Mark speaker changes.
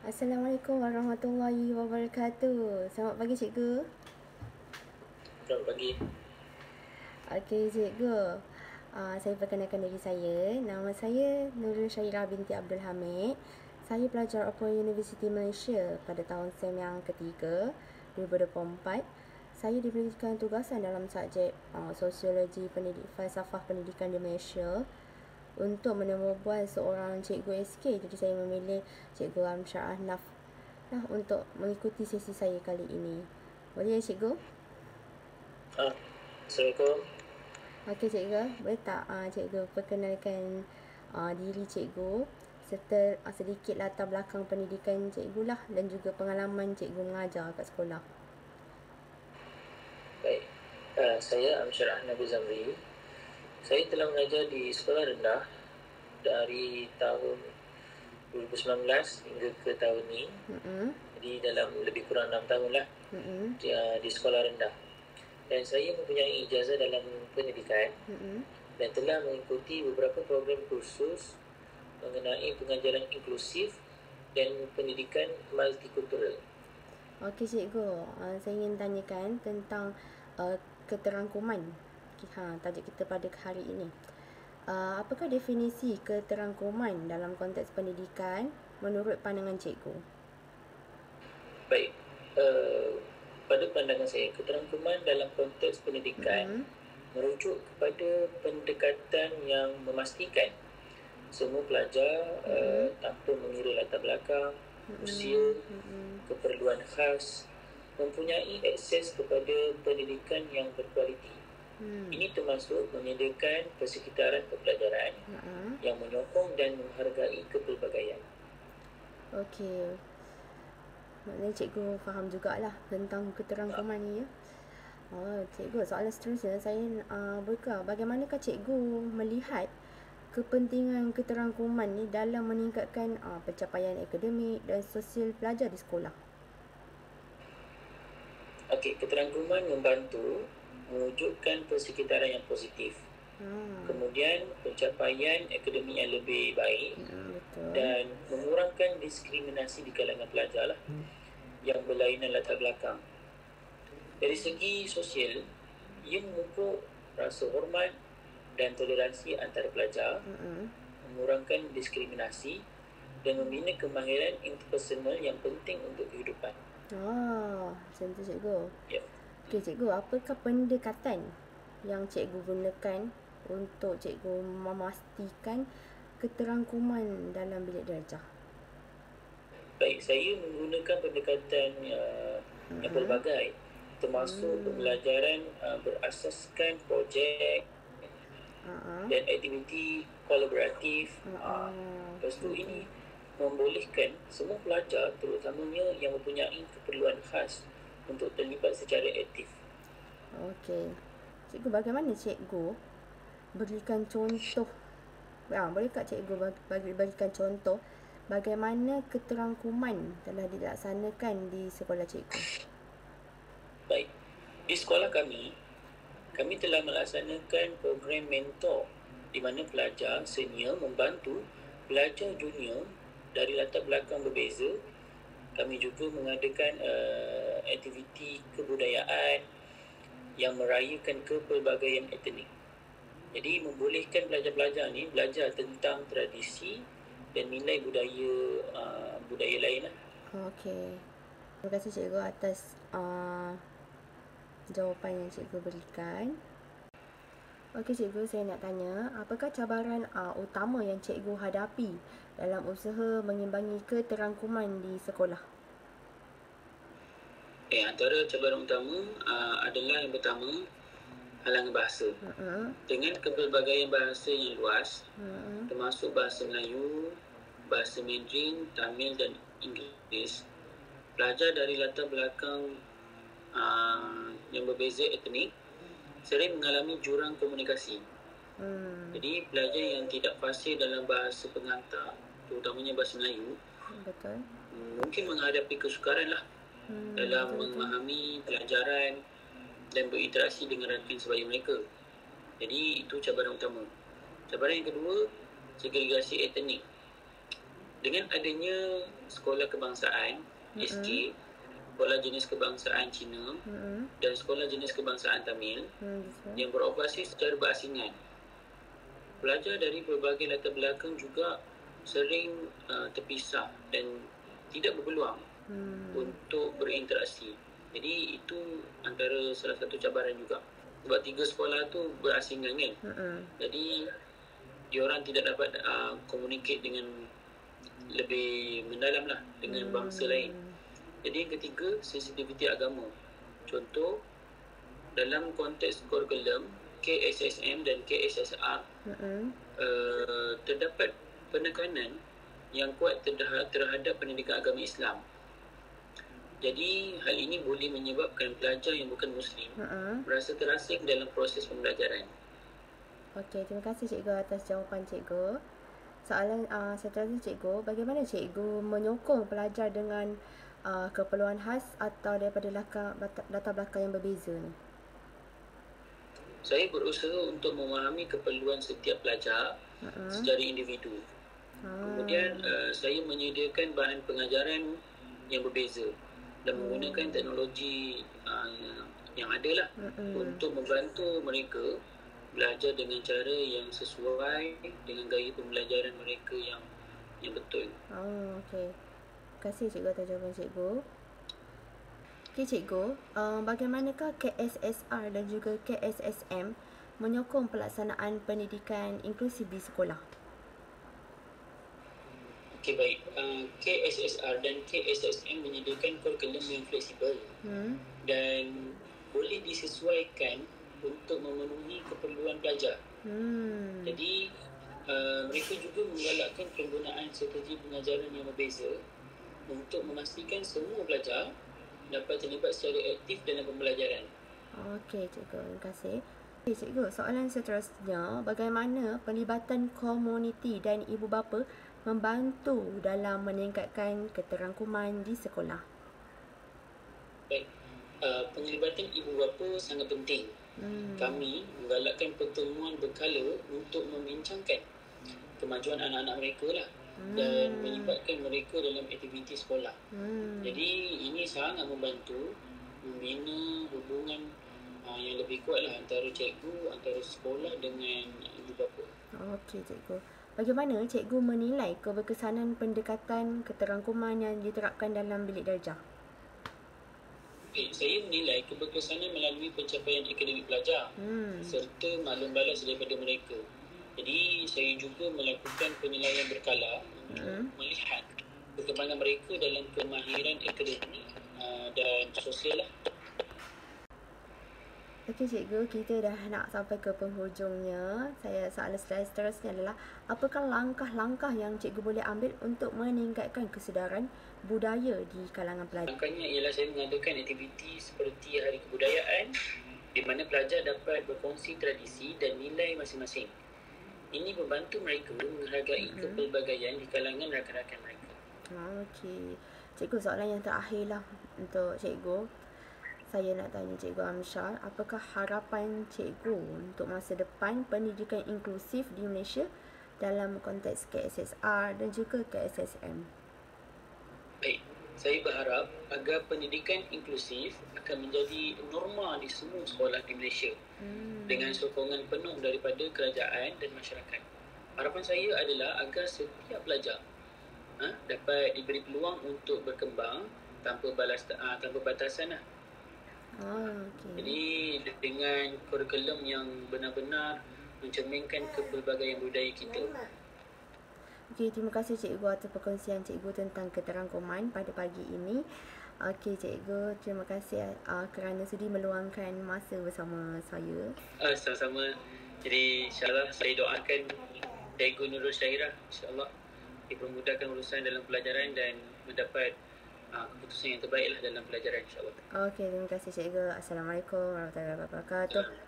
Speaker 1: Assalamualaikum warahmatullahi wabarakatuh. Selamat pagi cikgu.
Speaker 2: Selamat pagi.
Speaker 1: Okey cikgu. Saya perkenalkan diri saya. Nama saya Nurul Syairah binti Abdul Hamid. Saya pelajar Open University Malaysia pada tahun SEM yang ketiga 2024. Saya diberikan tugasan dalam subjek Sosiologi Falsafah Pendidikan di Malaysia untuk menemui seorang cikgu SK. Jadi saya memilih Cikgu Amsyar Ahnaf untuk mengikuti sesi saya kali ini. Boleh ya cikgu?
Speaker 2: Assalamualaikum.
Speaker 1: Okey cikgu, boleh tak cikgu perkenalkan diri cikgu serta sedikit latar belakang pendidikan cikgu lah dan juga pengalaman cikgu mengajar kat sekolah.
Speaker 2: Baik. Saya Amsyar Ahnaf Zamri. Saya telah mengajar di sekolah rendah dari tahun 2019 hingga ke tahun ni. Jadi dalam lebih kurang 6 tahun lah di sekolah rendah. Dan saya mempunyai ijazah dalam pendidikan dan telah mengikuti beberapa program kursus mengenai pengajaran inklusif dan pendidikan multikultural.
Speaker 1: Okey cikgu, saya ingin tanyakan tentang keterangkuman. Tajuk kita pada hari ini. Apakah definisi keterangkuman dalam konteks pendidikan menurut pandangan cikgu?
Speaker 2: Baik. Pada pandangan saya, keterangkuman dalam konteks pendidikan merujuk kepada pendekatan yang memastikan semua pelajar tanpa mengira latar belakang, usia, keperluan khas mempunyai akses kepada pendidikan yang berkualiti. Ini termasuk menyediakan persekitaran pembelajaran yang menyokong dan menghargai kepelbagaian.
Speaker 1: Okey. Maknanya cikgu faham jugalah tentang keterangkuman ni ya. Cikgu, soalan seterusnya saya bagaimanakah cikgu melihat kepentingan keterangkuman ni dalam meningkatkan pencapaian akademik dan sosial pelajar di sekolah?
Speaker 2: Okey, keterangkuman membantu mewujudkan persekitaran yang positif. Kemudian pencapaian akademik yang lebih baik dan mengurangkan diskriminasi di kalangan pelajar lah yang berlainan latar belakang. Dari segi sosial, ia memupuk rasa hormat dan toleransi antara pelajar, mengurangkan diskriminasi dan membina kemahiran interpersonal yang penting untuk kehidupan.
Speaker 1: Macam tu cikgu.
Speaker 2: Ya.
Speaker 1: Okey cikgu, apakah pendekatan yang cikgu gunakan untuk cikgu memastikan keterangkuman dalam bilik darjah?
Speaker 2: Baik, saya menggunakan pendekatan yang pelbagai, termasuk pembelajaran berasaskan projek dan aktiviti kolaboratif. Lepas tu ini membolehkan semua pelajar, terutamanya yang mempunyai keperluan khas, untuk terlibat secara aktif.
Speaker 1: Okey. Cikgu, bagaimana cikgu berikan contoh? Boleh tak cikgu berikan contoh bagaimana keterangkuman telah dilaksanakan di sekolah cikgu?
Speaker 2: Baik. Di sekolah kami telah melaksanakan program mentor di mana pelajar senior membantu pelajar junior dari latar belakang berbeza. Kami juga mengadakan aktiviti kebudayaan yang merayakan kepelbagaian etnik. Jadi membolehkan pelajar-pelajar ni belajar tentang tradisi dan nilai budaya lain lah.
Speaker 1: Okey. Terima kasih cikgu atas jawapan yang cikgu berikan. Okey cikgu, saya nak tanya, apakah cabaran utama yang cikgu hadapi dalam usaha mengimbangi keterangkuman di sekolah?
Speaker 2: Antara cabaran utama adalah yang pertama, halangan bahasa. Dengan kepelbagaian bahasa yang luas, termasuk bahasa Melayu, bahasa Mandarin, Tamil dan Inggeris, pelajar dari latar belakang yang berbeza etnik sering mengalami jurang komunikasi. Jadi pelajar yang tidak fasih dalam bahasa pengantar, terutamanya bahasa Melayu, mungkin menghadapi kesukaran lah dalam memahami pelajaran dan berinteraksi dengan rakan sebaya mereka. Jadi itu cabaran utama. Cabaran yang kedua, segregasi etnik. dengan adanya sekolah kebangsaan, SK, sekolah jenis kebangsaan Cina dan sekolah jenis kebangsaan Tamil yang beroperasi secara berasingan, pelajar dari berbagai latar belakang juga sering terpisah dan tidak berpeluang untuk berinteraksi. Jadi itu antara salah satu cabaran juga. Sebab 3 sekolah tu berasingan kan. Jadi diorang tidak dapat communicate dengan lebih mendalam lah dengan bangsa lain. Jadi yang ketiga, sensitiviti agama. Contoh, dalam konteks kurikulum KSSM dan KSSR terdapat penekanan yang kuat terhadap pendidikan agama Islam. Jadi hal ini boleh menyebabkan pelajar yang bukan Muslim merasa terasing dalam proses pembelajaran.
Speaker 1: Okey, terima kasih cikgu atas jawapan cikgu. Soalan seterusnya cikgu, bagaimana cikgu menyokong pelajar dengan keperluan khas atau daripada latar belakang yang berbeza ni?
Speaker 2: Saya berusaha untuk memahami keperluan setiap pelajar secara individu. Kemudian saya menyediakan bahan pengajaran yang berbeza dan menggunakan teknologi yang ada lah untuk membantu mereka belajar dengan cara yang sesuai dengan gaya pembelajaran mereka yang betul.
Speaker 1: Okey. Terima kasih cikgu atas jawapan cikgu. Okey cikgu, bagaimanakah KSSR dan juga KSSM menyokong pelaksanaan pendidikan inklusif di sekolah?
Speaker 2: Okey, baik. KSSR dan KSSM menyediakan kurikulum yang fleksibel dan boleh disesuaikan untuk memenuhi keperluan pelajar. Jadi mereka juga menggalakkan penggunaan strategi pengajaran yang berbeza untuk memastikan semua pelajar dapat terlibat secara aktif dalam pembelajaran.
Speaker 1: Okey cikgu, terima kasih. Okey cikgu, soalan seterusnya, bagaimana pelibatan komuniti dan ibu bapa membantu dalam meningkatkan keterangkuman di sekolah?
Speaker 2: Baik, penglibatan ibu bapa sangat penting. Kami menggalakkan pertemuan berkala untuk membincangkan kemajuan anak-anak mereka lah dan melibatkan mereka dalam aktiviti sekolah. Jadi ini sangat membantu membina hubungan yang lebih kuat lah antara cikgu, antara sekolah dengan ibu bapa.
Speaker 1: Okey cikgu. Bagaimana cikgu menilai keberkesanan pendekatan keterangkuman yang diterapkan dalam bilik darjah?
Speaker 2: Okay, saya menilai keberkesanan melalui pencapaian akademik pelajar serta maklum balas daripada mereka. Jadi saya juga melakukan penilaian berkala untuk melihat perkembangan mereka dalam kemahiran akademik dan sosial lah.
Speaker 1: Okey cikgu, kita dah nak sampai ke penghujungnya. Soalan seterusnya adalah, apakah langkah-langkah yang cikgu boleh ambil untuk meningkatkan kesedaran budaya di kalangan pelajar?
Speaker 2: Langkahnya ialah saya mengadakan aktiviti seperti Hari Kebudayaan di mana pelajar dapat berkongsi tradisi dan nilai masing-masing. Ini membantu mereka menghargai kepelbagaian di kalangan rakan-rakan mereka.
Speaker 1: Okey. Cikgu, soalan yang terakhir lah untuk cikgu. Saya nak tanya Cikgu Amsyar, apakah harapan cikgu untuk masa depan pendidikan inklusif di Malaysia dalam konteks KSSR dan juga KSSM?
Speaker 2: Baik, saya berharap agar pendidikan inklusif akan menjadi norma di semua sekolah di Malaysia dengan sokongan penuh daripada kerajaan dan masyarakat. Harapan saya adalah agar setiap pelajar dapat diberi peluang untuk berkembang tanpa batasan lah.
Speaker 1: Okay.
Speaker 2: Jadi dengan kurikulum yang benar-benar mencerminkan kepelbagaian budaya kita.
Speaker 1: Okey, terima kasih cikgu atas perkongsian cikgu tentang keterangkuman pada pagi ini. Okey cikgu, terima kasih kerana sudi meluangkan masa bersama saya.
Speaker 2: Sama-sama. Jadi insyaAllah saya doakan Cikgu Nurul Syairah insyaAllah dipermudahkan urusan dalam pelajaran dan mendapat keputusan yang terbaiklah dalam pelajaran insyaAllah.
Speaker 1: Okey, terima kasih cikgu. Assalamualaikum warahmatullahi wabarakatuh.